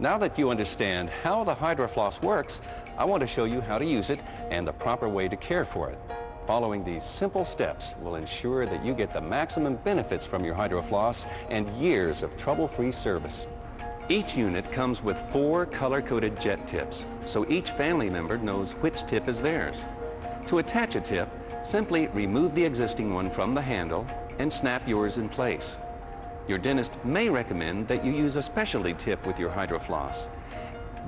Now that you understand how the Hydro Floss works, I want to show you how to use it and the proper way to care for it. Following these simple steps will ensure that you get the maximum benefits from your Hydro Floss and years of trouble-free service. Each unit comes with 4 color-coded jet tips, so each family member knows which tip is theirs. To attach a tip, simply remove the existing one from the handle and snap yours in place. Your dentist may recommend that you use a specialty tip with your Hydro Floss.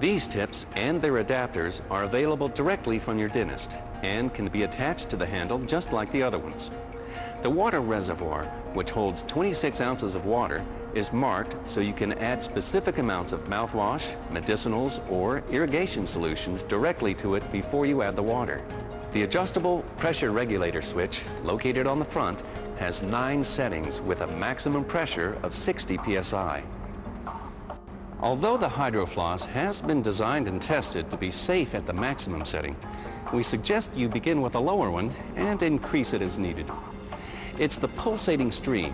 These tips and their adapters are available directly from your dentist and can be attached to the handle just like the other ones. The water reservoir, which holds 26 ounces of water, is marked so you can add specific amounts of mouthwash, medicinals, or irrigation solutions directly to it before you add the water. The adjustable pressure regulator switch, located on the front, has 9 settings with a maximum pressure of 60 psi. Although the Hydro Floss has been designed and tested to be safe at the maximum setting, we suggest you begin with a lower one and increase it as needed. It's the pulsating stream,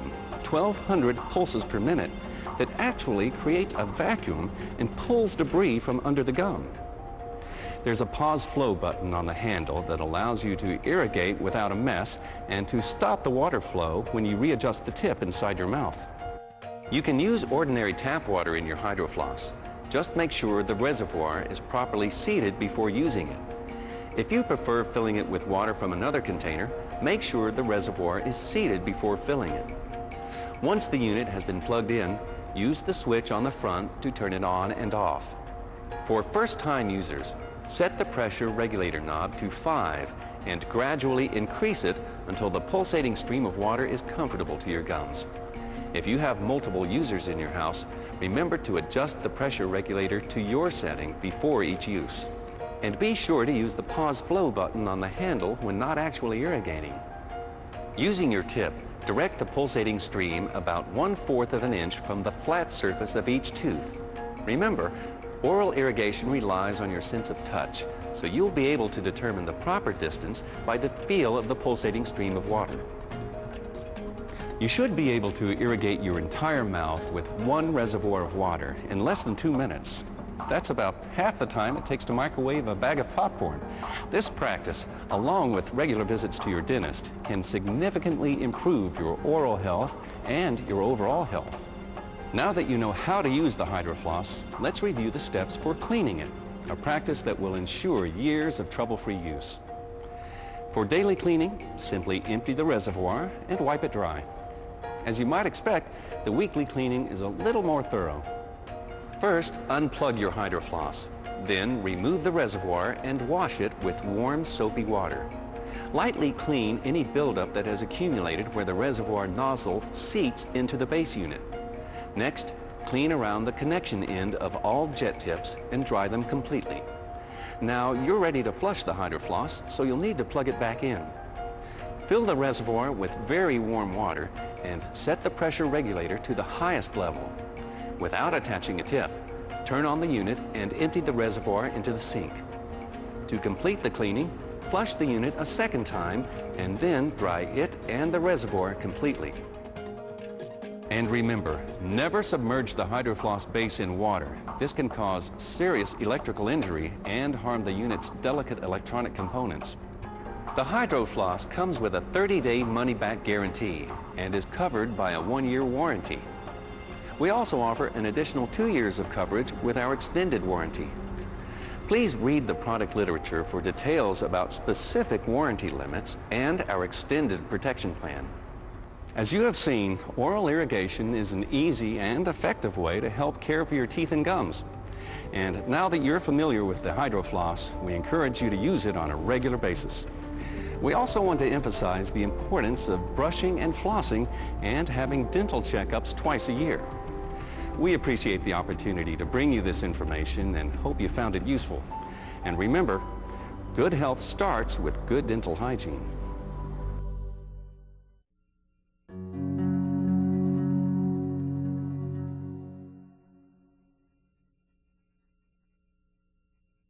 1,200 pulses per minute, that actually creates a vacuum and pulls debris from under the gum. There's a pause flow button on the handle that allows you to irrigate without a mess and to stop the water flow when you readjust the tip inside your mouth. You can use ordinary tap water in your Hydro Floss. Just make sure the reservoir is properly seated before using it. If you prefer filling it with water from another container, make sure the reservoir is seated before filling it. Once the unit has been plugged in, use the switch on the front to turn it on and off. For first-time users, set the pressure regulator knob to 5 and gradually increase it until the pulsating stream of water is comfortable to your gums. If you have multiple users in your house, remember to adjust the pressure regulator to your setting before each use. And be sure to use the pause flow button on the handle when not actually irrigating. Using your tip, direct the pulsating stream about 1/4 of an inch from the flat surface of each tooth. Remember, oral irrigation relies on your sense of touch, so you'll be able to determine the proper distance by the feel of the pulsating stream of water. You should be able to irrigate your entire mouth with 1 reservoir of water in less than 2 minutes. That's about half the time it takes to microwave a bag of popcorn. This practice, along with regular visits to your dentist, can significantly improve your oral health and your overall health. Now that you know how to use the Hydro Floss, let's review the steps for cleaning it, a practice that will ensure years of trouble-free use. For daily cleaning, simply empty the reservoir and wipe it dry. As you might expect, the weekly cleaning is a little more thorough. First, unplug your Hydro Floss. Then remove the reservoir and wash it with warm, soapy water. Lightly clean any buildup that has accumulated where the reservoir nozzle seats into the base unit. Next, clean around the connection end of all jet tips and dry them completely. Now you're ready to flush the Hydro Floss, so you'll need to plug it back in. Fill the reservoir with very warm water and set the pressure regulator to the highest level. Without attaching a tip, turn on the unit and empty the reservoir into the sink. To complete the cleaning, flush the unit a second time and then dry it and the reservoir completely. And remember, never submerge the Hydro Floss base in water. This can cause serious electrical injury and harm the unit's delicate electronic components. The Hydro Floss comes with a 30-day money-back guarantee and is covered by a 1-year warranty. We also offer an additional 2 years of coverage with our extended warranty. Please read the product literature for details about specific warranty limits and our extended protection plan. As you have seen, oral irrigation is an easy and effective way to help care for your teeth and gums. And now that you're familiar with the Hydro Floss, we encourage you to use it on a regular basis. We also want to emphasize the importance of brushing and flossing and having dental checkups twice a year. We appreciate the opportunity to bring you this information and hope you found it useful. And remember, good health starts with good dental hygiene.